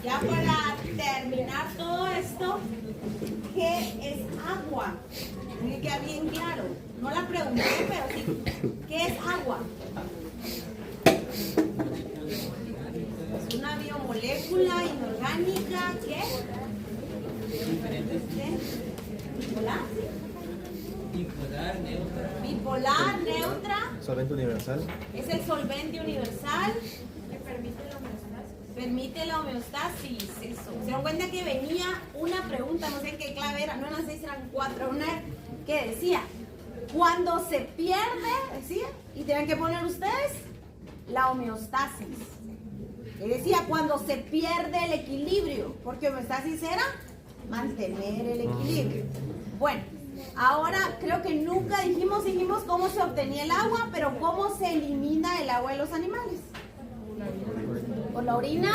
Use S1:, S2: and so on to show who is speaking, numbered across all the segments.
S1: Ya para terminar todo esto, ¿qué es agua? Que queda bien claro. No la pregunté, pero sí. ¿Qué es agua? Es una biomolécula inorgánica. ¿Qué? ¿Bipolar?
S2: Bipolar, neutra.
S1: Bipolar, neutra.
S3: Solvente universal.
S1: Es el solvente universal. Permite la homeostasis, eso. Se dan cuenta que venía una pregunta, no sé qué clave era, no eran 6, eran 4, una que decía, cuando se pierde, decía, y tienen que poner ustedes, la homeostasis. Que decía, cuando se pierde el equilibrio, porque homeostasis era mantener el equilibrio. Bueno, ahora creo que nunca dijimos cómo se obtenía el agua, pero cómo se elimina el agua de los animales. Por la orina,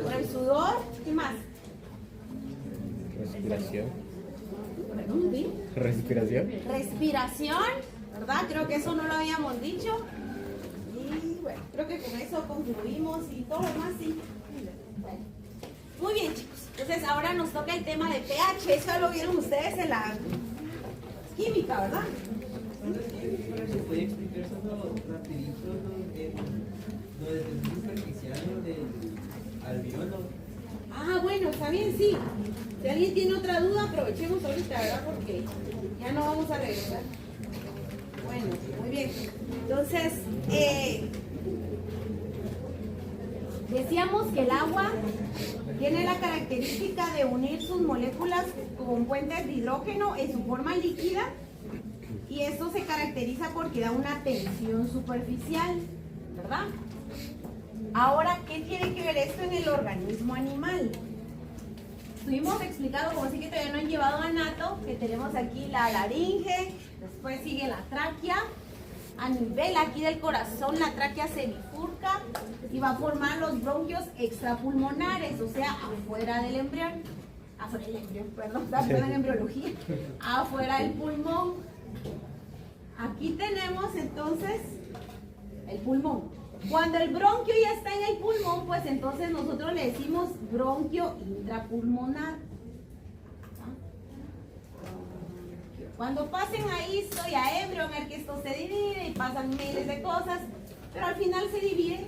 S1: por el sudor, ¿qué más?
S3: Respiración.
S1: ¿Sí?
S3: Respiración.
S1: Respiración, ¿verdad? Creo que eso no lo habíamos dicho. Y bueno, creo que con eso concluimos y todo lo demás sí. Bueno. Muy bien, chicos. Entonces ahora nos toca el tema de pH. Eso lo vieron ustedes en la química, ¿verdad?
S2: ¿Se puede explicar solo rapidito lo del superficial, lo del alveolo?
S1: Ah, bueno, está bien, sí. Si alguien tiene otra duda, aprovechemos ahorita, ¿verdad? Porque ya no vamos a regresar. Bueno, muy bien. Entonces, decíamos que el agua tiene la característica de unir sus moléculas con puentes de hidrógeno en su forma líquida y esto se caracteriza porque da una tensión superficial, ¿verdad? Ahora, ¿qué tiene que ver esto en el organismo animal? Estuvimos explicando, como sí que todavía no han llevado a Nato, que tenemos aquí la laringe, después sigue la tráquea. A nivel aquí del corazón, la tráquea se bifurca y va a formar los bronquios extrapulmonares, o sea, afuera del embrión. Afuera del embrión, perdón, afuera de la embriología. Afuera del pulmón. Aquí tenemos entonces el pulmón. Cuando el bronquio ya está en el pulmón, pues entonces nosotros le decimos bronquio intrapulmonar. Cuando pasen a histo y a embrión, ver que esto se divide y pasan miles de cosas, pero al final se divide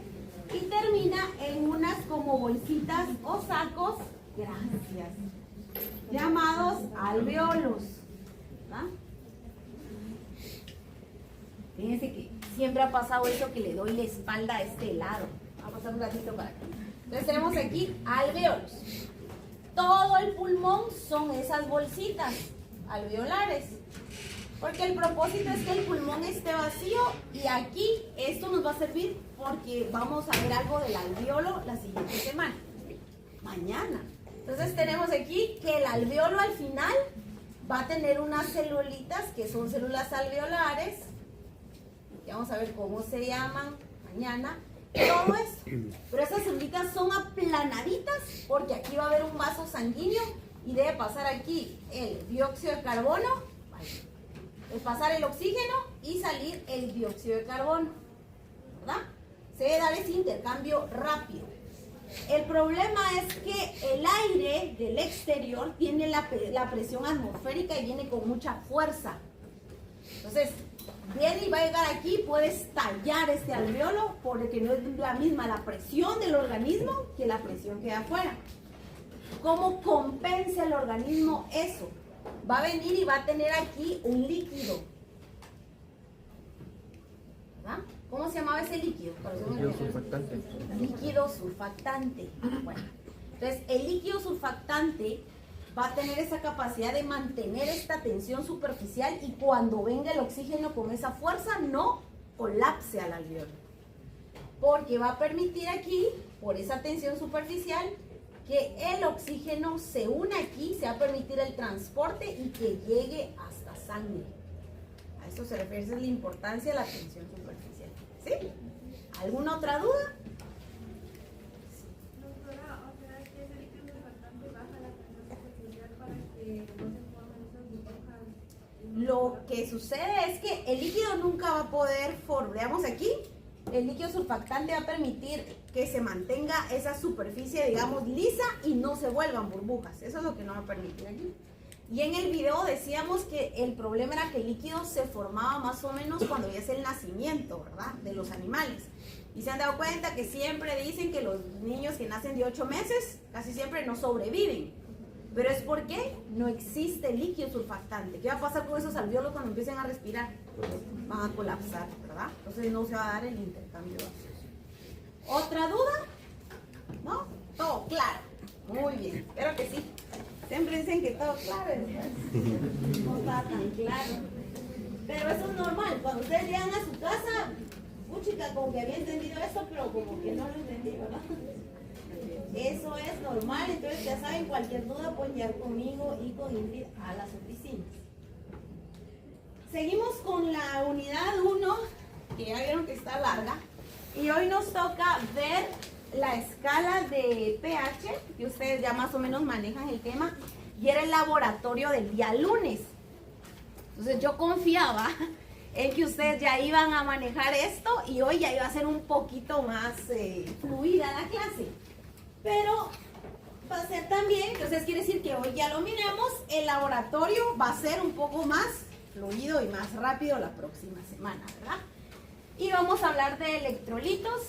S1: y termina en unas como bolsitas o sacos, gracias, llamados alveolos. ¿Va? Fíjense que siempre ha pasado eso que le doy la espalda a este lado. Vamos a pasar un ratito para acá. Entonces tenemos aquí alveolos. Todo el pulmón son esas bolsitas alveolares. Porque el propósito es que el pulmón esté vacío y aquí esto nos va a servir porque vamos a ver algo del alveolo la siguiente semana. Mañana. Entonces tenemos aquí que el alveolo al final va a tener unas celulitas que son células alveolares. Ya vamos a ver cómo se llaman mañana. Todo esto. Pero esas celulitas son aplanaditas porque aquí va a haber un vaso sanguíneo y debe pasar aquí el dióxido de carbono, pasar el oxígeno y salir el dióxido de carbono, ¿verdad? Se debe dar ese intercambio rápido. El problema es que el aire del exterior tiene la presión atmosférica y viene con mucha fuerza. Entonces, viene y va a llegar aquí, puede estallar este alveolo porque no es la misma la presión del organismo que la presión que hay afuera. ¿Cómo compensa el organismo eso? Va a venir y va a tener aquí un líquido. ¿Verdad? ¿Cómo se llamaba ese líquido?
S3: Líquido surfactante.
S1: Líquido surfactante. Bueno, entonces el líquido surfactante va a tener esa capacidad de mantener esta tensión superficial y cuando venga el oxígeno con esa fuerza no colapse al alveolo. Porque va a permitir aquí, por esa tensión superficial, que el oxígeno se une aquí, se va a permitir el transporte y que llegue hasta sangre. A eso se refiere, esa es la importancia de la tensión superficial. ¿Sí? ¿Alguna otra duda?
S4: Doctora, o sea, que ese líquido surfactante baja la presión superficial para que no se formen esas burbujas.
S1: Lo que sucede es que el líquido nunca va a poder formar, veamos aquí, el líquido surfactante va a permitir que se mantenga esa superficie, digamos, lisa y no se vuelvan burbujas. Eso es lo que no va a permitir aquí. Y en el video decíamos que el problema era que el líquido se formaba más o menos cuando ya es el nacimiento, ¿verdad? De los animales. Y se han dado cuenta que siempre dicen que los niños que nacen de 8 meses casi siempre no sobreviven. Pero es porque no existe líquido surfactante. ¿Qué va a pasar con esos alvéolos cuando empiecen a respirar? Van a colapsar, ¿verdad? Entonces no se va a dar el intercambio gaseoso. ¿Otra duda? ¿No? Todo claro. Muy bien, espero que sí. Siempre dicen que todo claro, no está tan claro. Pero eso es normal. Cuando ustedes llegan a su casa, chica, como que había entendido esto, pero como que no lo entendí, ¿verdad? Eso es normal. Entonces ya saben, cualquier duda pueden llegar conmigo y con Ingrid a las oficinas. Seguimos con la unidad 1, que ya vieron que está larga. Y hoy nos toca ver la escala de pH, que ustedes ya más o menos manejan el tema, y era el laboratorio del día lunes. Entonces yo confiaba en que ustedes ya iban a manejar esto y hoy ya iba a ser un poquito más fluida la clase. Pero va a ser también, entonces quiere decir que hoy ya lo miremos, el laboratorio va a ser un poco más fluido y más rápido la próxima semana, ¿verdad? Y vamos a hablar de electrolitos.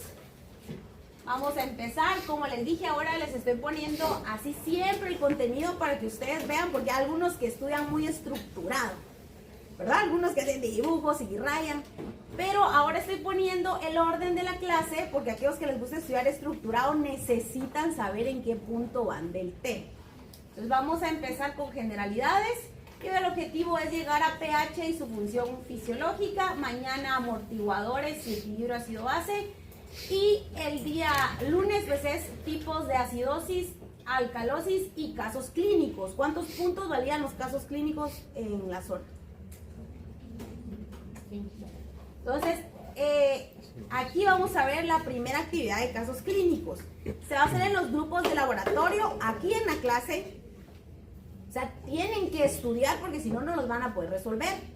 S1: Vamos a empezar, como les dije, ahora les estoy poniendo así siempre el contenido para que ustedes vean, porque hay algunos que estudian muy estructurado, ¿verdad? Algunos que hacen dibujos y rayan, pero ahora estoy poniendo el orden de la clase, porque aquellos que les gusta estudiar estructurado necesitan saber en qué punto van del tema. Entonces vamos a empezar con generalidades, y el objetivo es llegar a pH y su función fisiológica, mañana amortiguadores y equilibrio ácido-base, y el día lunes pues es tipos de acidosis, alcalosis y casos clínicos. ¿Cuántos puntos valían los casos clínicos en la zona? Entonces, aquí vamos a ver la primera actividad de casos clínicos. Se va a hacer en los grupos de laboratorio, aquí en la clase. O sea, tienen que estudiar porque si no, no los van a poder resolver.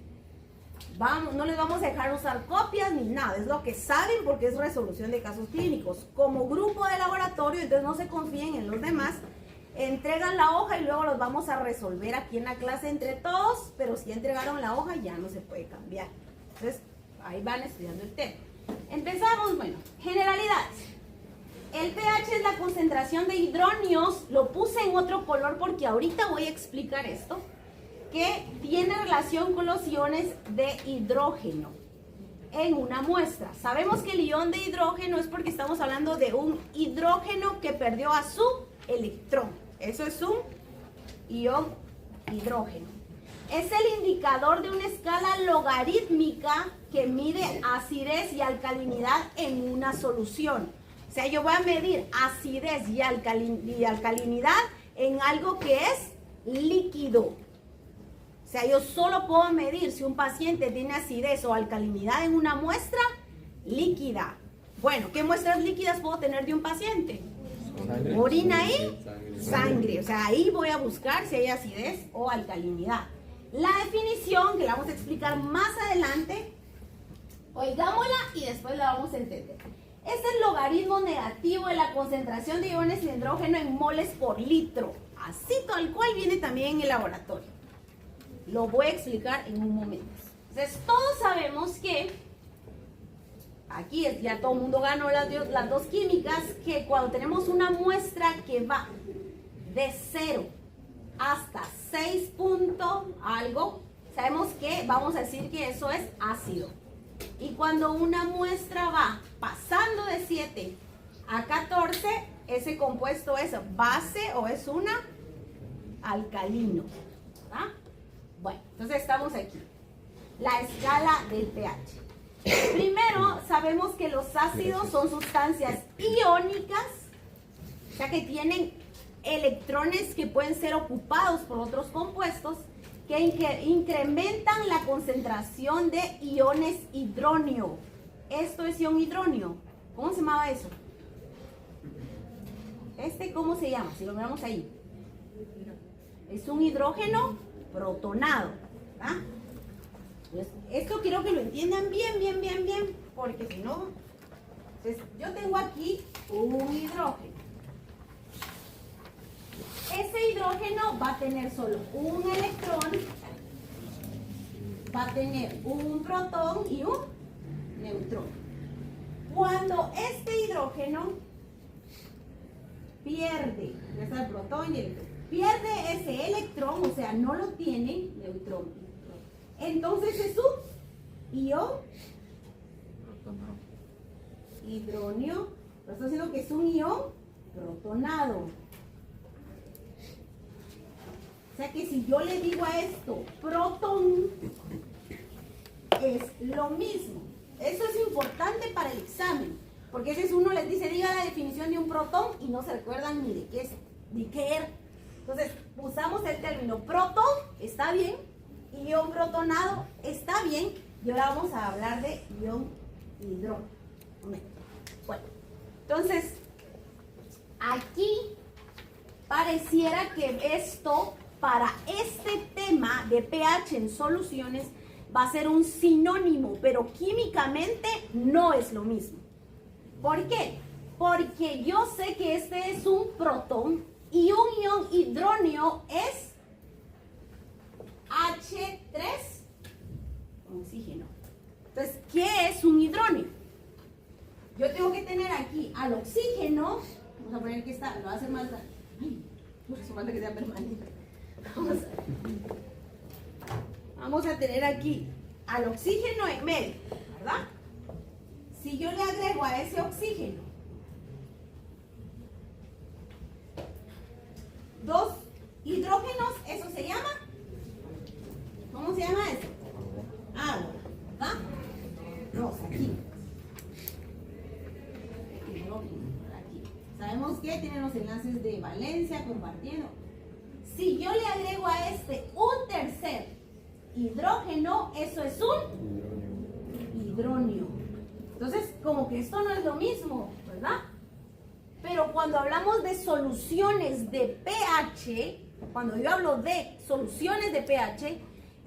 S1: No les vamos a dejar usar copias ni nada, es lo que saben porque es resolución de casos clínicos. Como grupo de laboratorio, entonces no se confíen en los demás, entregan la hoja y luego los vamos a resolver aquí en la clase entre todos, pero si entregaron la hoja ya no se puede cambiar. Entonces, ahí van estudiando el tema. Empezamos, bueno, generalidades. El pH es la concentración de hidronios, lo puse en otro color porque ahorita voy a explicar esto, que tiene relación con los iones de hidrógeno en una muestra. Sabemos que el ion de hidrógeno es porque estamos hablando de un hidrógeno que perdió a su electrón. Eso es un ion hidrógeno. Es el indicador de una escala logarítmica que mide acidez y alcalinidad en una solución. O sea, yo voy a medir acidez y alcalinidad en algo que es líquido. O sea, yo solo puedo medir si un paciente tiene acidez o alcalinidad en una muestra líquida. Bueno, ¿qué muestras líquidas puedo tener de un paciente?
S3: Sangre.
S1: Orina y sangre. O sea, ahí voy a buscar si hay acidez o alcalinidad. La definición, que la vamos a explicar más adelante, oigámosla y después la vamos a entender. Es el logaritmo negativo de la concentración de iones de hidrógeno en moles por litro. Así tal cual viene también en el laboratorio. Lo voy a explicar en un momento. Entonces, todos sabemos que, aquí ya todo el mundo ganó las dos químicas, que cuando tenemos una muestra que va de 0 hasta 6 puntos algo, sabemos que vamos a decir que eso es ácido. Y cuando una muestra va pasando de 7 a 14, ese compuesto es base o es una alcalino. ¿Ah? Bueno, entonces estamos aquí. La escala del pH. Primero, sabemos que los ácidos son sustancias iónicas, o sea que tienen electrones que pueden ser ocupados por otros compuestos que incrementan la concentración de iones hidróneo. Esto es ion hidróneo. ¿Cómo se llamaba eso? ¿Cómo se llama? Si lo miramos ahí. Es un hidrógeno protonado. ¿Ah? Pues esto quiero que lo entiendan bien, porque si no, Entonces, yo tengo aquí un hidrógeno. Ese hidrógeno va a tener solo un electrón, va a tener un protón y un neutrón. Cuando este hidrógeno pierde, ya está el protón y el electrón, pierde ese electrón, o sea, no lo tiene, neutrón, entonces es un ion hidróneo, lo estoy diciendo que es un ion protonado. O sea que si yo le digo a esto protón, es lo mismo. Eso es importante para el examen, porque a veces uno les dice, diga la definición de un protón y no se recuerdan ni de qué es, ni qué era. Entonces, usamos el término protón, está bien, ion protonado, está bien, y ahora vamos a hablar de ion hidrógeno. Bueno, entonces, aquí pareciera que esto, para este tema de pH en soluciones, va a ser un sinónimo, pero químicamente no es lo mismo. ¿Por qué? Porque yo sé que este es un protón y un ion hidróneo es H3 oxígeno. Entonces, ¿qué es un hidróneo? Yo tengo que tener aquí al oxígeno, vamos a poner que está, lo va a hacer más grande. Ay, por eso falta que sea permanente. Vamos a tener aquí al oxígeno en medio, ¿verdad? Si yo le agrego a ese oxígeno dos hidrógenos, eso se llama, ¿cómo se llama eso? Agua, ¿verdad? Dos, aquí. Aquí. Sabemos que tienen los enlaces de valencia compartiendo. Si yo le agrego a este un tercer hidrógeno, eso es un hidróneo. Entonces, como que esto no es lo mismo, ¿verdad? Pero cuando hablamos de soluciones de pH, cuando yo hablo de soluciones de pH,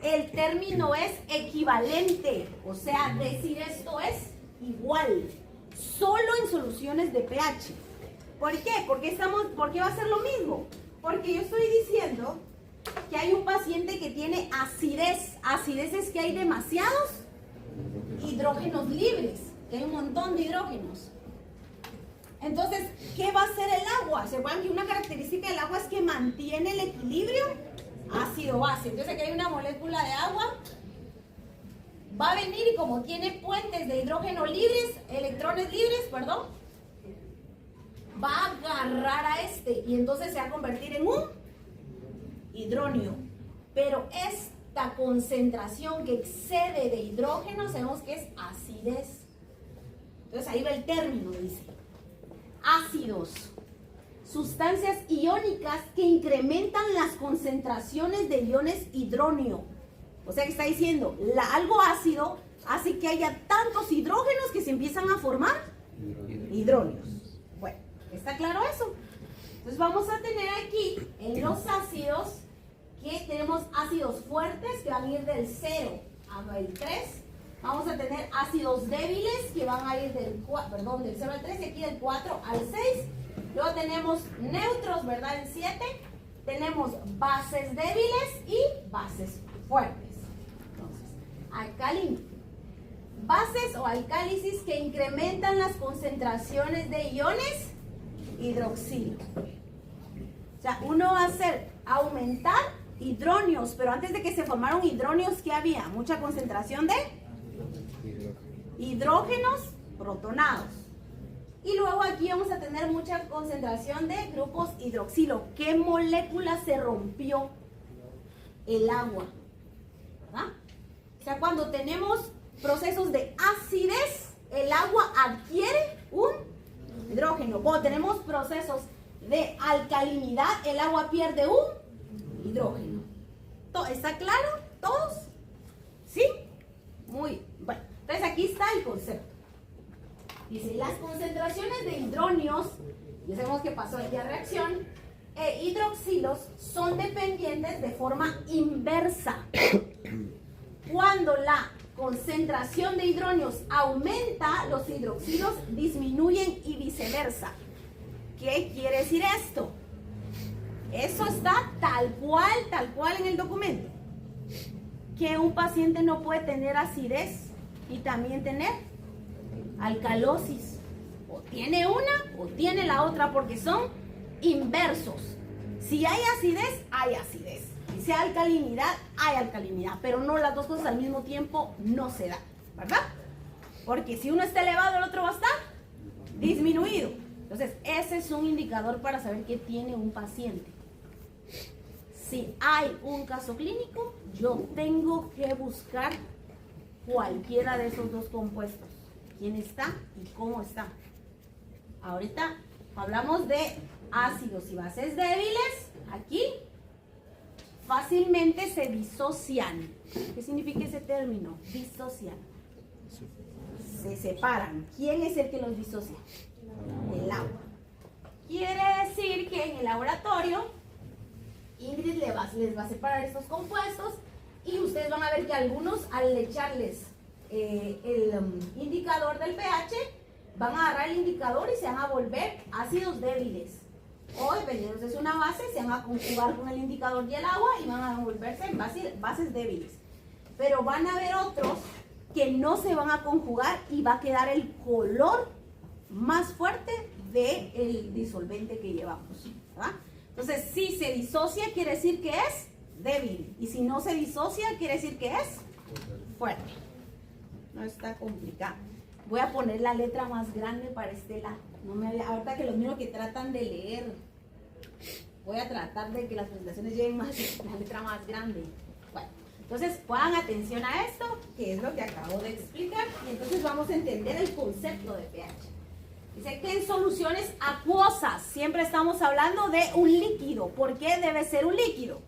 S1: el término es equivalente. O sea, decir esto es igual. Solo en soluciones de pH. ¿Por qué? ¿Por qué va a ser lo mismo? Porque yo estoy diciendo que hay un paciente que tiene acidez. Acidez es que hay demasiados hidrógenos libres, que hay un montón de hidrógenos. Entonces, ¿qué va a hacer el agua? ¿Se acuerdan que una característica del agua es que mantiene el equilibrio ácido-base? Entonces, aquí hay una molécula de agua, va a venir y como tiene puentes de hidrógeno libres, electrones libres, perdón, va a agarrar a este y entonces se va a convertir en un hidróneo. Pero esta concentración que excede de hidrógeno, sabemos que es acidez. Entonces ahí va el término, dice. Ácidos. Sustancias iónicas que incrementan las concentraciones de iones hidróneo. O sea que está diciendo, algo ácido hace que haya tantos hidrógenos que se empiezan a formar hidróneos. Bueno, ¿está claro eso? Entonces vamos a tener aquí en los ácidos que tenemos ácidos fuertes que van a ir del 0 al 3. Vamos a tener ácidos débiles que van a ir del 0 al 3 y aquí del 4 al 6. Luego tenemos neutros, ¿verdad? En 7. Tenemos bases débiles y bases fuertes. Entonces, alcalino. Bases o alcálisis que incrementan las concentraciones de iones hidroxilo. O sea, uno va a hacer aumentar hidróneos, pero antes de que se formaron hidróneos, ¿qué había? Mucha concentración de hidrógenos protonados. Y luego aquí vamos a tener mucha concentración de grupos hidroxilo. ¿Qué molécula se rompió? El agua, ¿verdad? O sea, cuando tenemos procesos de acidez, el agua adquiere un hidrógeno. Cuando tenemos procesos de alcalinidad, el agua pierde un hidrógeno. ¿Está claro? ¿Todos? ¿Sí? Muy bueno. Entonces aquí está el concepto. Dice, las concentraciones de hidróneos, ya sabemos que pasó aquí a reacción, e hidroxilos son dependientes de forma inversa. Cuando la concentración de hidronios aumenta, los hidroxilos disminuyen y viceversa. ¿Qué quiere decir esto? Eso está tal cual en el documento. Que un paciente no puede tener acidez y también tener alcalosis. O tiene una o tiene la otra porque son inversos. Si hay acidez, hay acidez. Si hay alcalinidad, hay alcalinidad. Pero no las dos cosas al mismo tiempo no se dan, ¿verdad? Porque si uno está elevado, el otro va a estar disminuido. Entonces, ese es un indicador para saber qué tiene un paciente. Si hay un caso clínico, yo tengo que buscar cualquiera de esos dos compuestos. ¿Quién está y cómo está? Ahorita hablamos de ácidos y bases débiles. Aquí fácilmente se disocian. ¿Qué significa ese término? Disocian. Se separan. ¿Quién es el que los disocia? El agua. Quiere decir que en el laboratorio Ingrid les va a separar estos compuestos y ustedes van a ver que algunos, al echarles el indicador del pH, van a agarrar el indicador y se van a volver ácidos débiles. O dependiendo si es una base, se van a conjugar con el indicador y el agua y van a volverse en bases débiles. Pero van a haber otros que no se van a conjugar y va a quedar el color más fuerte del disolvente que llevamos, ¿verdad? Entonces, si se disocia, quiere decir que es débil. Y si no se disocia, quiere decir que es fuerte. No está complicado. Voy a poner la letra más grande para este lado. Ahorita que los míos que tratan de leer, voy a tratar de que las presentaciones lleven más la letra más grande. Bueno, entonces pongan atención a esto, que es lo que acabo de explicar. Y entonces vamos a entender el concepto de pH. Dice que en soluciones acuosas siempre estamos hablando de un líquido. ¿Por qué debe ser un líquido?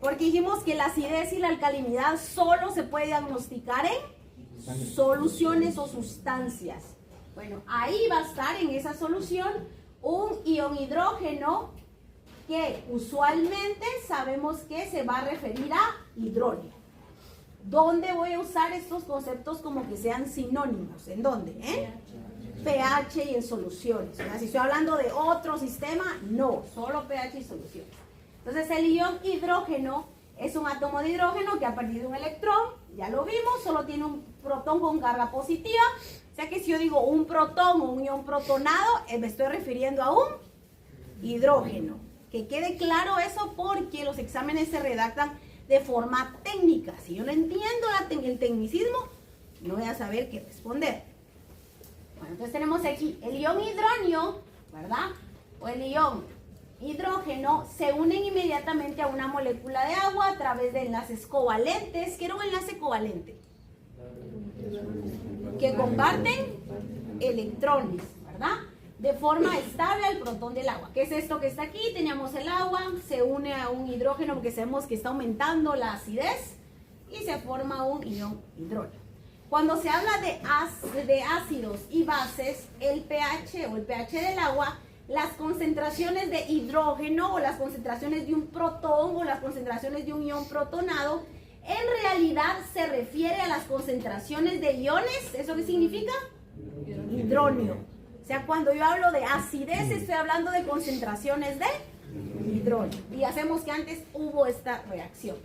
S1: Porque dijimos que la acidez y la alcalinidad solo se puede diagnosticar en soluciones o sustancias. Bueno, ahí va a estar en esa solución un ion hidrógeno que usualmente sabemos que se va a referir a hidrógeno. ¿Dónde voy a usar estos conceptos como que sean sinónimos? ¿En dónde? pH y en soluciones. O sea, si estoy hablando de otro sistema, no, solo pH y soluciones. Entonces el ion hidrógeno es un átomo de hidrógeno que ha perdido un electrón, ya lo vimos, solo tiene un protón con carga positiva. O sea que si yo digo un protón o un ion protonado, me estoy refiriendo a un hidrógeno. Que quede claro eso porque los exámenes se redactan de forma técnica. Si yo no entiendo el tecnicismo, no voy a saber qué responder. Bueno, entonces tenemos aquí el ion hidronio, ¿verdad? O el ion hidrógeno se unen inmediatamente a una molécula de agua a través de enlaces covalentes. ¿Qué era un enlace covalente? Que comparten electrones, ¿verdad? De forma estable al protón del agua. ¿Qué es esto que está aquí? Teníamos el agua, se une a un hidrógeno porque sabemos que está aumentando la acidez y se forma un ion hidrógeno. Cuando se habla de ácidos y bases, el pH o el pH del agua, las concentraciones de hidrógeno o las concentraciones de un protón o las concentraciones de un ion protonado, en realidad se refiere a las concentraciones de iones. ¿Eso qué significa? Hidrógeno. O sea, cuando yo hablo de acidez, estoy hablando de concentraciones de hidrógeno. Y hacemos que antes hubo esta reacción.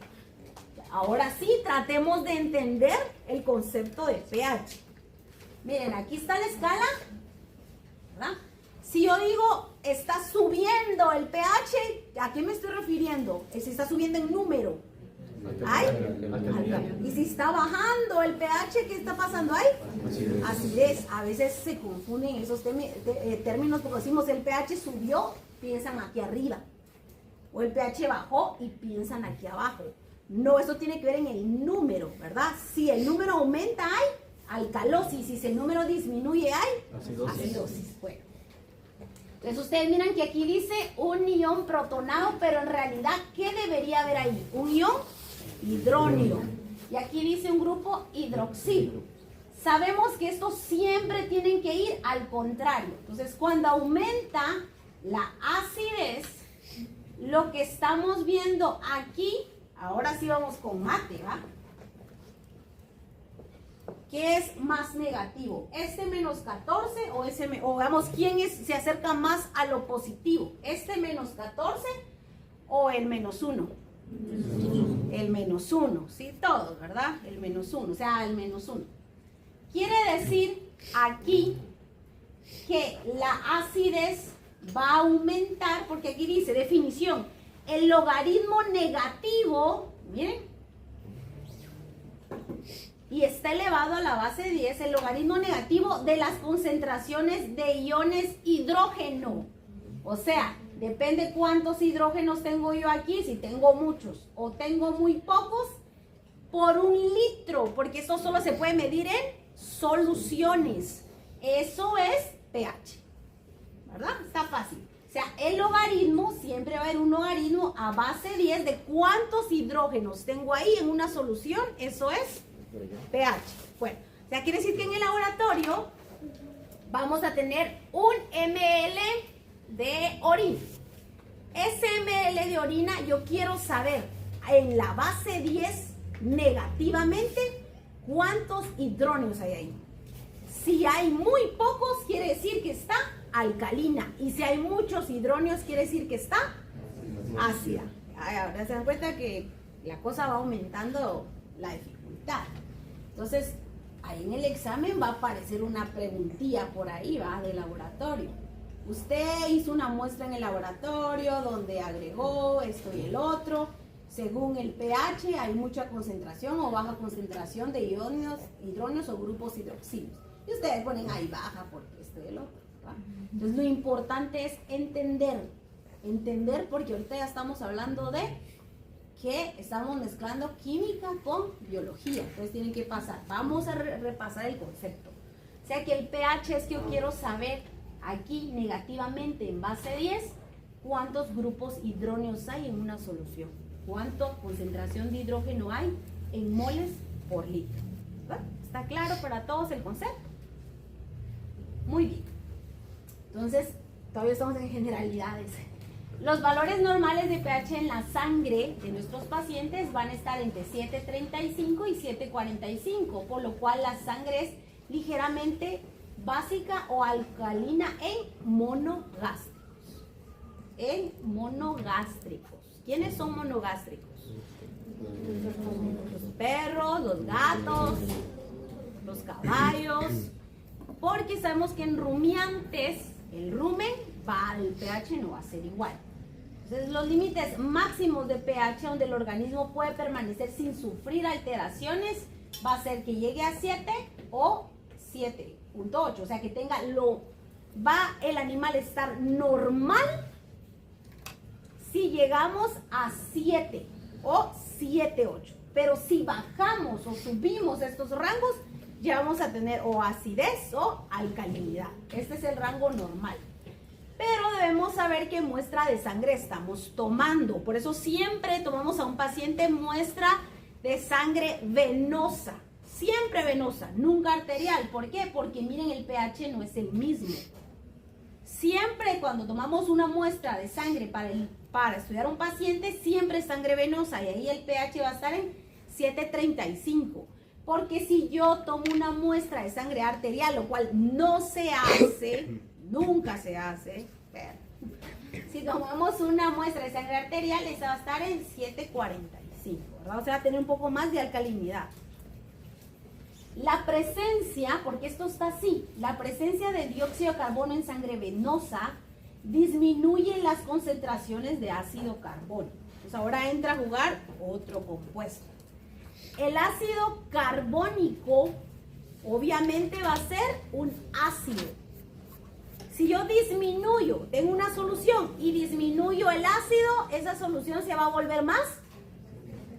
S1: Ahora sí, tratemos de entender el concepto de pH. Miren, aquí está la escala, ¿verdad? Si yo digo, está subiendo el pH, ¿a qué me estoy refiriendo? Si está subiendo en número. ¿Ay? Y si está bajando el pH, ¿qué está pasando ahí? Acidez. A veces se confunden esos términos porque decimos el pH subió, piensan aquí arriba. O el pH bajó y piensan aquí abajo. No, eso tiene que ver en el número, ¿verdad? Si el número aumenta, hay alcalosis. Si el número disminuye, hay acidosis. Bueno. Entonces ustedes miran que aquí dice un ion protonado, pero en realidad, ¿qué debería haber ahí? Un ion hidrógeno. Y aquí dice un grupo hidroxilo. Sabemos que estos siempre tienen que ir al contrario. Entonces, cuando aumenta la acidez, lo que estamos viendo aquí, ahora sí vamos con mate, ¿va? ¿Qué es más negativo? ¿Este menos 14 o ese, o veamos quién se acerca más a lo positivo? ¿Este menos 14 o el menos 1? El menos 1, ¿sí? Todos, ¿verdad? El menos 1, o sea, el menos 1. Quiere decir aquí que la acidez va a aumentar, porque aquí dice, definición, el logaritmo negativo, miren, y está elevado a la base 10, el logaritmo negativo de las concentraciones de iones hidrógeno. O sea, depende cuántos hidrógenos tengo yo aquí, si tengo muchos o tengo muy pocos, por 1 litro, porque eso solo se puede medir en soluciones. Eso es pH, ¿verdad? Está fácil. O sea, el logaritmo, siempre va a haber un logaritmo a base 10 de cuántos hidrógenos tengo ahí en una solución, eso es pH. Bueno, o sea, quiere decir que en el laboratorio vamos a tener un ml de orina. Ese ml de orina yo quiero saber en la base 10 negativamente cuántos hidrógenos hay ahí. Si hay muy pocos, quiere decir que está alcalina. Y si hay muchos hidrógenos, quiere decir que está ácida. Ahora se dan cuenta que la cosa va aumentando la dificultad. Entonces, ahí en el examen va a aparecer una preguntilla por ahí, va, de laboratorio. Usted hizo una muestra en el laboratorio donde agregó esto y el otro. Según el pH, hay mucha concentración o baja concentración de hidrógenos o grupos hidroxilos. Y ustedes ponen ahí baja porque esto y el otro, ¿va? Entonces, lo importante es entender porque ahorita ya estamos hablando de que estamos mezclando química con biología. Entonces, tienen que pasar. Vamos a repasar el concepto. O sea, que el pH es que yo quiero saber aquí negativamente en base 10 cuántos grupos hidrógenos hay en una solución. Cuánta concentración de hidrógeno hay en moles por litro. ¿Va? ¿Está claro para todos el concepto? Muy bien. Entonces, todavía estamos en generalidades. Los valores normales de pH en la sangre de nuestros pacientes van a estar entre 7.35 y 7.45, por lo cual la sangre es ligeramente básica o alcalina en monogástricos. En monogástricos. ¿Quiénes son monogástricos? Los perros, los gatos, los caballos. Porque sabemos que en rumiantes, el rumen, el pH no va a ser igual. Entonces, los límites máximos de pH donde el organismo puede permanecer sin sufrir alteraciones va a ser que llegue a 7 o 7.8. O sea, que tenga va el animal a estar normal si llegamos a 7 o 7.8. Pero si bajamos o subimos estos rangos, ya vamos a tener o acidez o alcalinidad. Este es el rango normal. Pero debemos saber qué muestra de sangre estamos tomando. Por eso siempre tomamos a un paciente muestra de sangre venosa. Siempre venosa, nunca arterial. ¿Por qué? Porque miren, el pH no es el mismo. Siempre cuando tomamos una muestra de sangre para estudiar a un paciente, siempre es sangre venosa. Y ahí el pH va a estar en 7.35. Porque si yo tomo una muestra de sangre arterial, lo cual no se hace, nunca se hace, pero si tomamos una muestra de sangre arterial, esa va a estar en 7.45, ¿verdad? O sea, va a tener un poco más de alcalinidad. La presencia, porque esto está así, la presencia de dióxido de carbono en sangre venosa disminuye las concentraciones de ácido carbónico. Entonces ahora entra a jugar otro compuesto. El ácido carbónico obviamente va a ser un ácido. Si yo disminuyo, tengo una solución y disminuyo el ácido, esa solución se va a volver más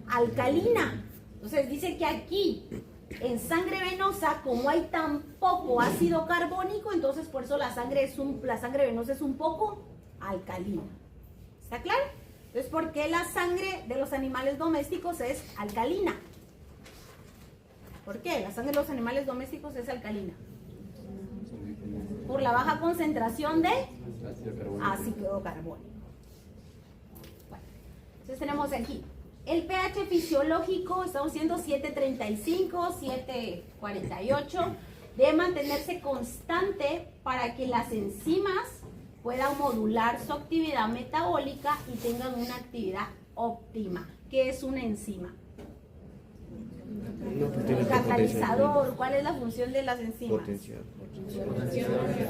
S1: alcalina. Entonces dice que aquí en sangre venosa, como hay tan poco ácido carbónico, entonces por eso la sangre venosa es un poco alcalina. ¿Está claro? Entonces, ¿por qué la sangre de los animales domésticos es alcalina? ¿Por qué? La sangre de los animales domésticos es alcalina. Por la baja concentración de ácido carbónico. Bueno, entonces tenemos aquí El pH fisiológico, estamos siendo 7.35, 7.48, debe mantenerse constante para que las enzimas puedan modular su actividad metabólica y tengan una actividad óptima. ¿Qué es una enzima? El catalizador. ¿Cuál es la función de las enzimas?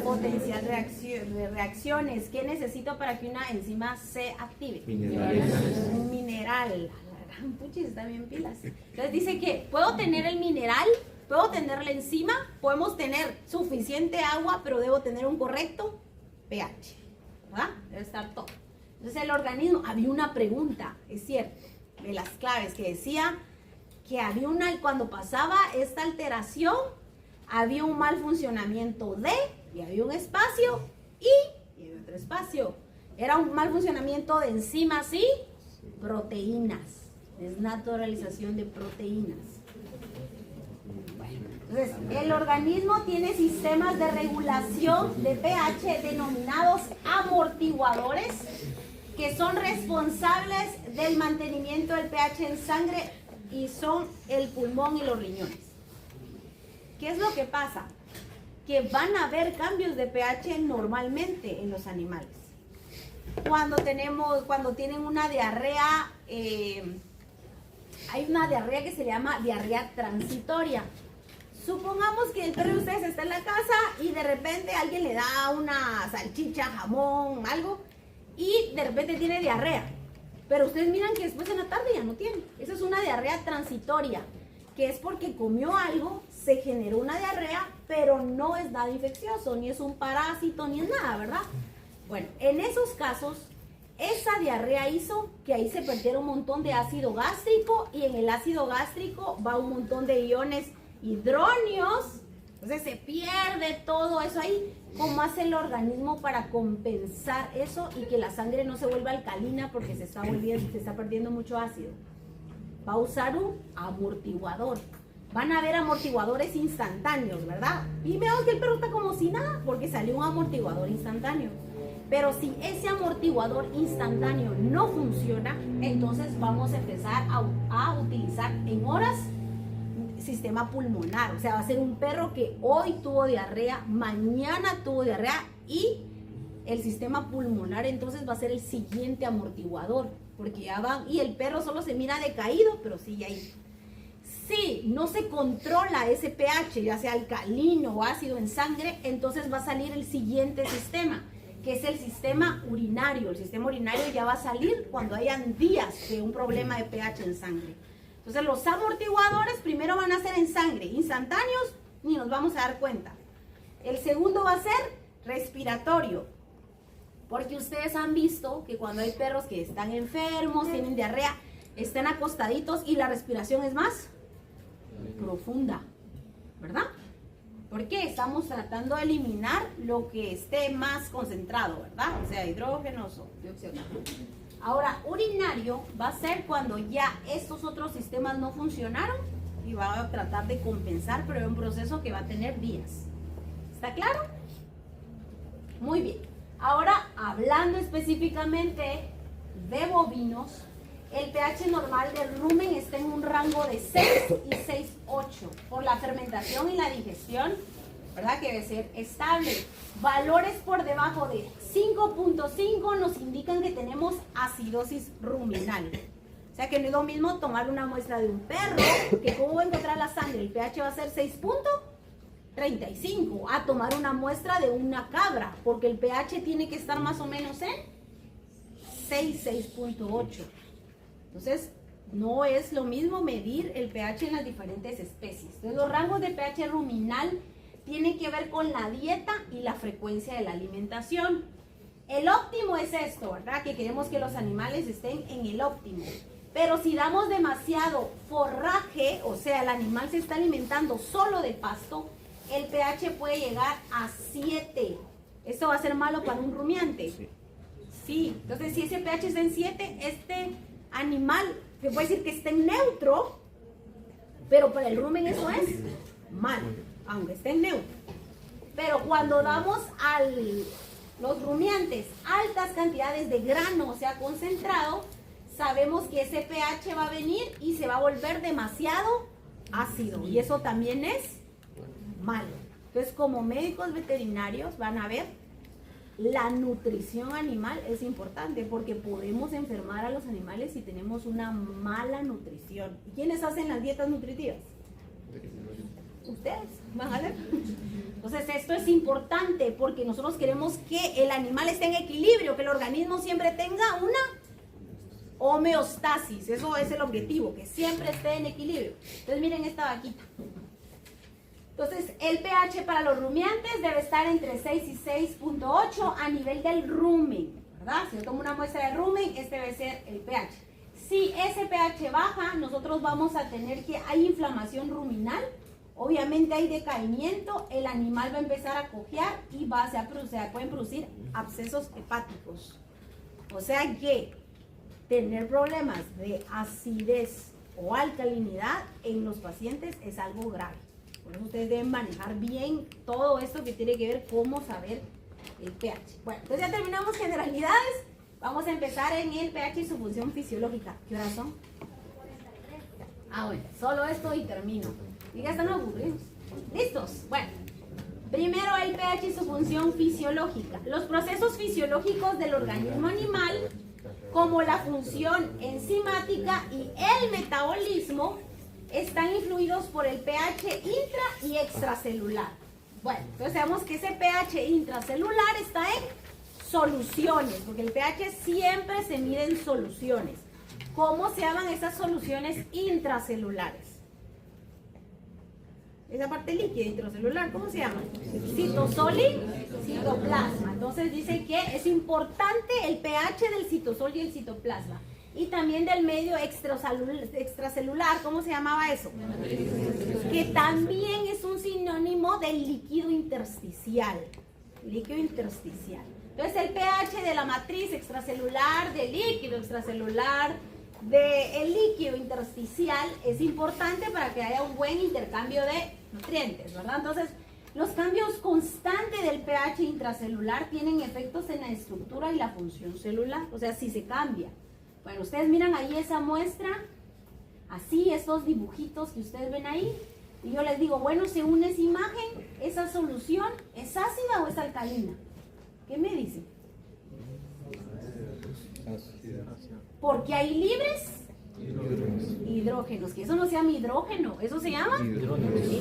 S1: Potenciar reacciones. ¿Qué necesito para que una enzima se active? Un mineral. La gran puchis, está bien pilas. Entonces dice que puedo tener el mineral, puedo tener la enzima, podemos tener suficiente agua, pero debo tener un correcto pH. ¿Verdad? Debe estar todo. Entonces el organismo, había una pregunta, es cierto, de las claves que decía que había cuando pasaba esta alteración, había un mal funcionamiento de, y había un espacio, y había otro espacio. Era un mal funcionamiento de enzimas y proteínas. Desnaturalización de proteínas. Bueno, entonces, el organismo tiene sistemas de regulación de pH denominados amortiguadores, que son responsables del mantenimiento del pH en sangre y son el pulmón y los riñones. ¿Qué es lo que pasa? Que van a haber cambios de pH normalmente en los animales. Cuando tienen una diarrea, hay una diarrea que se llama diarrea transitoria. Supongamos que el perro de ustedes está en la casa y de repente alguien le da una salchicha, jamón, algo, y de repente tiene diarrea. Pero ustedes miran que después en la tarde ya no tiene. Esa es una diarrea transitoria, que es porque comió algo, se generó una diarrea, pero no es nada infeccioso, ni es un parásito, ni es nada, ¿verdad? Bueno, en esos casos, esa diarrea hizo que ahí se perdiera un montón de ácido gástrico, y en el ácido gástrico va un montón de iones hidróneos. Entonces se pierde todo eso ahí. ¿Cómo hace el organismo para compensar eso y que la sangre no se vuelva alcalina porque se está perdiendo mucho ácido? Va a usar un amortiguador. Van a haber amortiguadores instantáneos, ¿verdad? Y vemos que el perro está como si nada porque salió un amortiguador instantáneo. Pero si ese amortiguador instantáneo no funciona, entonces vamos a empezar a utilizar en horas sistema pulmonar. O sea, va a ser un perro que hoy tuvo diarrea, mañana tuvo diarrea, y el sistema pulmonar entonces va a ser el siguiente amortiguador, porque ya van, y el perro solo se mira decaído, pero sigue ahí. Si no se controla ese pH, ya sea alcalino o ácido en sangre, entonces va a salir el siguiente sistema, que es el sistema urinario. El sistema urinario ya va a salir cuando hayan días de un problema de pH en sangre. Entonces los amortiguadores primero van a ser en sangre, instantáneos, ni nos vamos a dar cuenta. El segundo va a ser respiratorio, porque ustedes han visto que cuando hay perros que están enfermos, tienen diarrea, están acostaditos y la respiración es más profunda, ¿verdad? Porque estamos tratando de eliminar lo que esté más concentrado, ¿verdad? O sea, hidrógenos o dióxido de carbono. Ahora, urinario va a ser cuando ya estos otros sistemas no funcionaron y va a tratar de compensar, pero es un proceso que va a tener días. ¿Está claro? Muy bien. Ahora, hablando específicamente de bovinos, el pH normal del rumen está en un rango de 6 y 6,8 por la fermentación y la digestión, ¿verdad? Que debe ser estable. Valores por debajo de 5.5 nos indican que tenemos acidosis ruminal. O sea que no es lo mismo tomar una muestra de un perro, que cómo va a encontrar la sangre, el pH va a ser 6.35, a tomar una muestra de una cabra, porque el pH tiene que estar más o menos en 6.8. Entonces, no es lo mismo medir el pH en las diferentes especies. Entonces, los rangos de pH ruminal tienen que ver con la dieta y la frecuencia de la alimentación. El óptimo es esto, ¿verdad? Que queremos que los animales estén en el óptimo. Pero si damos demasiado forraje, o sea, el animal se está alimentando solo de pasto, el pH puede llegar a 7. ¿Esto va a ser malo para un rumiante? Sí. Entonces, si ese pH está en 7, este animal, se puede decir que está en neutro, pero para el rumen eso es malo, aunque esté en neutro. Pero cuando damos a los rumiantes altas cantidades de grano, o sea, concentrado, sabemos que ese pH va a venir y se va a volver demasiado ácido. Y eso también es malo. Entonces, como médicos veterinarios van a ver, la nutrición animal es importante porque podemos enfermar a los animales si tenemos una mala nutrición. ¿Y quiénes hacen las dietas nutritivas? Ustedes van a ver. Entonces esto es importante porque nosotros queremos que el animal esté en equilibrio, que el organismo siempre tenga una homeostasis. Eso es el objetivo, que siempre esté en equilibrio. Entonces miren esta vaquita. Entonces el pH para los rumiantes debe estar entre 6 y 6.8 a nivel del rumen, ¿verdad? Si yo tomo una muestra de rumen, este debe ser el pH. Si ese pH baja, nosotros vamos a tener que hay inflamación ruminal. Obviamente hay decaimiento, el animal va a empezar a cojear y pueden producir abscesos hepáticos. O sea que tener problemas de acidez o alcalinidad en los pacientes es algo grave. Por eso ustedes deben manejar bien todo esto que tiene que ver cómo saber el pH. Bueno, entonces ya terminamos generalidades. Vamos a empezar en el pH y su función fisiológica. ¿Qué horas son? Bueno, solo esto y termino. Y ya están aburridos. ¿Listos? Bueno, primero el pH y su función fisiológica. Los procesos fisiológicos del organismo animal, como la función enzimática y el metabolismo, están influidos por el pH intra y extracelular. Bueno, entonces sabemos que ese pH intracelular está en soluciones, porque el pH siempre se mide en soluciones. ¿Cómo se llaman esas soluciones intracelulares? Esa parte líquida intracelular, ¿cómo se llama? Citosol y citoplasma. Entonces dice que es importante el pH del citosol y el citoplasma. Y también del medio extracelular, ¿cómo se llamaba eso? Que también es un sinónimo del líquido intersticial. Líquido intersticial. Entonces el pH de la matriz extracelular, del líquido extracelular, del líquido intersticial es importante para que haya un buen intercambio de nutrientes, ¿verdad? Entonces, los cambios constantes del pH intracelular tienen efectos en la estructura y la función celular, o sea, si se cambia. Bueno, ustedes miran ahí esa muestra, así, esos dibujitos que ustedes ven ahí, y yo les digo, bueno, según esa imagen, ¿esa solución es ácida o es alcalina? ¿Qué me dicen? Porque hay libres hidrógenos, que eso no se llama hidrógeno, eso se llama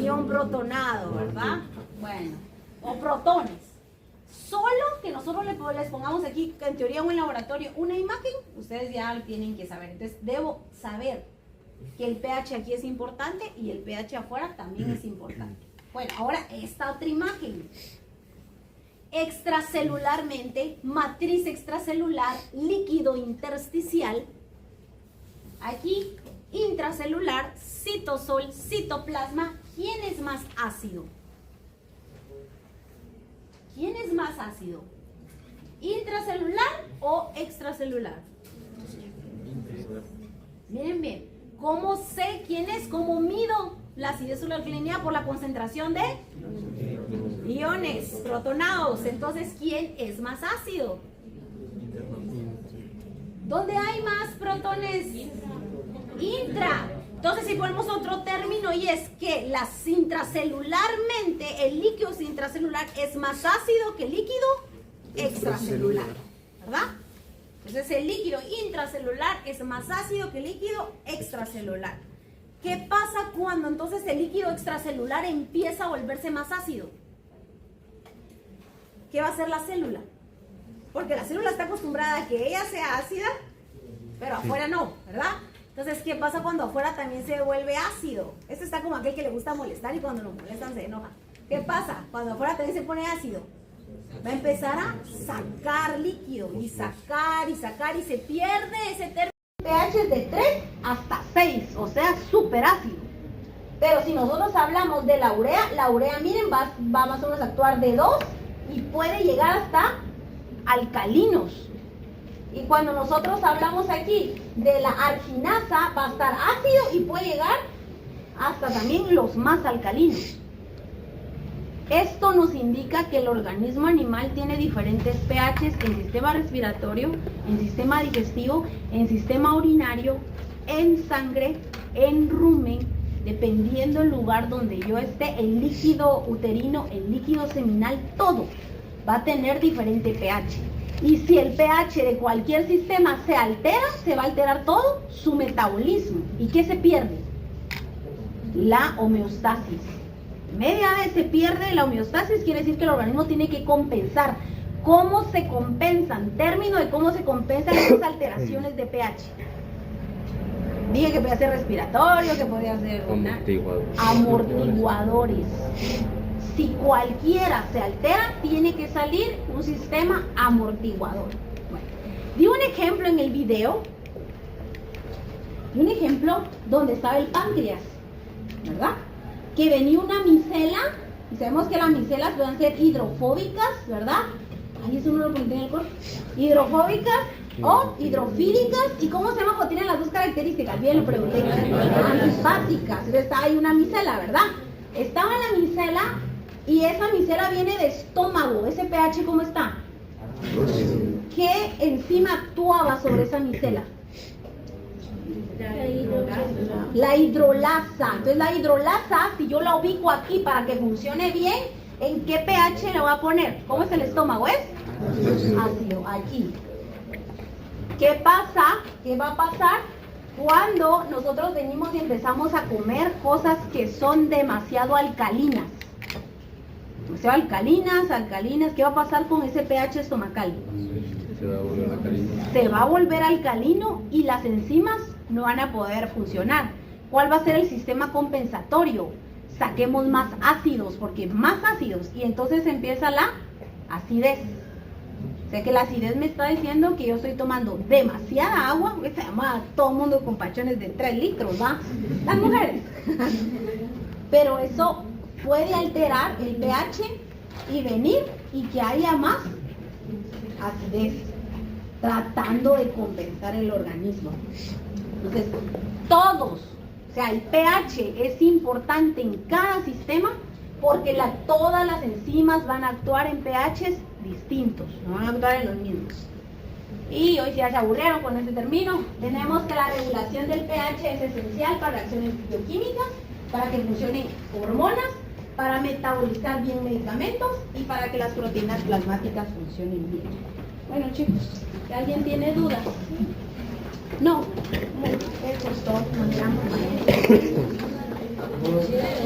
S1: ion protonado, ¿verdad? Bueno, o protones. Solo que nosotros les pongamos aquí, en teoría o en laboratorio, una imagen, ustedes ya lo tienen que saber. Entonces, debo saber que el pH aquí es importante y el pH afuera también es importante. Bueno, ahora esta otra imagen. Extracelularmente, matriz extracelular, líquido intersticial. Aquí, intracelular, citosol, citoplasma. ¿Quién es más ácido? ¿Quién es más ácido? ¿Intracelular o extracelular? Miren bien, ¿cómo sé quién es? ¿Cómo mido la acidez o la alcalinidad? Por la concentración de iones protonados. Entonces, ¿quién es más ácido? ¿Dónde hay más protones? Intra. Entonces, si ponemos otro término, y es que intracelularmente, el líquido intracelular es más ácido que el líquido extracelular, ¿verdad? Entonces, el líquido intracelular es más ácido que el líquido extracelular. ¿Qué pasa cuando entonces el líquido extracelular empieza a volverse más ácido? ¿Qué va a hacer la célula? Porque la célula está acostumbrada a que ella sea ácida, pero afuera no, ¿verdad? Entonces, ¿qué pasa cuando afuera también se vuelve ácido? Este está como aquel que le gusta molestar y cuando lo molestan se enoja. ¿Qué pasa? Cuando afuera también se pone ácido. Va a empezar a sacar líquido y sacar y sacar y se pierde ese término. pH es de 3 hasta 6, o sea, súper ácido. Pero si nosotros hablamos de la urea, miren, va más o menos a actuar de 2 y puede llegar hasta alcalinos. Y cuando nosotros hablamos aquí de la arginasa, va a estar ácido y puede llegar hasta también los más alcalinos. Esto nos indica que el organismo animal tiene diferentes pHs en sistema respiratorio, en sistema digestivo, en sistema urinario, en sangre, en rumen, dependiendo del lugar donde yo esté, el líquido uterino, el líquido seminal, todo va a tener diferente pH. Y si el pH de cualquier sistema se altera, se va a alterar todo su metabolismo. ¿Y qué se pierde? La homeostasis. Media vez se pierde la homeostasis, quiere decir que el organismo tiene que compensar. ¿Cómo se compensan? Término de cómo se compensan esas alteraciones de pH. Dije que podía ser respiratorio, que podía ser amortiguadores. Si cualquiera se altera, tiene que salir un sistema amortiguador. Bueno, di un ejemplo en el video. Un ejemplo donde estaba el páncreas, ¿verdad? Que venía una micela, y sabemos que las micelas pueden ser hidrofóbicas, ¿verdad? Ahí eso no lo pone en el cuerpo. Hidrofóbicas o hidrofílicas. ¿Y cómo se llama cuando tienen las dos características? Bien, lo pregunté. Antipáticas. Entonces estaba ahí una micela, ¿verdad? Estaba la micela y esa micela viene de estómago. ¿Ese pH cómo está? ¿Qué enzima actuaba sobre esa micela? La hidrolasa. Entonces la hidrolasa, si yo la ubico aquí para que funcione bien, ¿en qué pH le voy a poner? ¿Cómo es el estómago? ¿Es? Ácido, aquí. ¿Qué pasa? ¿Qué va a pasar cuando nosotros venimos y empezamos a comer cosas que son demasiado alcalinas? Demasiado alcalinas, ¿qué va a pasar con ese pH estomacal? Se va a volver alcalino y las enzimas no van a poder funcionar. ¿Cuál va a ser el sistema compensatorio? Saquemos más ácidos, porque más ácidos, y entonces empieza la acidez. O sea que la acidez me está diciendo que yo estoy tomando demasiada agua, que se llama todo el mundo con pachones de 3 litros, ¿va? Las mujeres. Pero eso puede alterar el pH y venir y que haya más acidez, tratando de compensar el organismo. Entonces, todos, o sea, el pH es importante en cada sistema porque todas las enzimas van a actuar en pHs distintos, no van a actuar en los mismos. Y hoy si ya se aburrieron con este término, tenemos que la regulación del pH es esencial para reacciones bioquímicas, para que funcionen hormonas, para metabolizar bien medicamentos y para que las proteínas plasmáticas funcionen bien. Bueno chicos, si alguien tiene dudas. No, eso es todo. Nos vemos.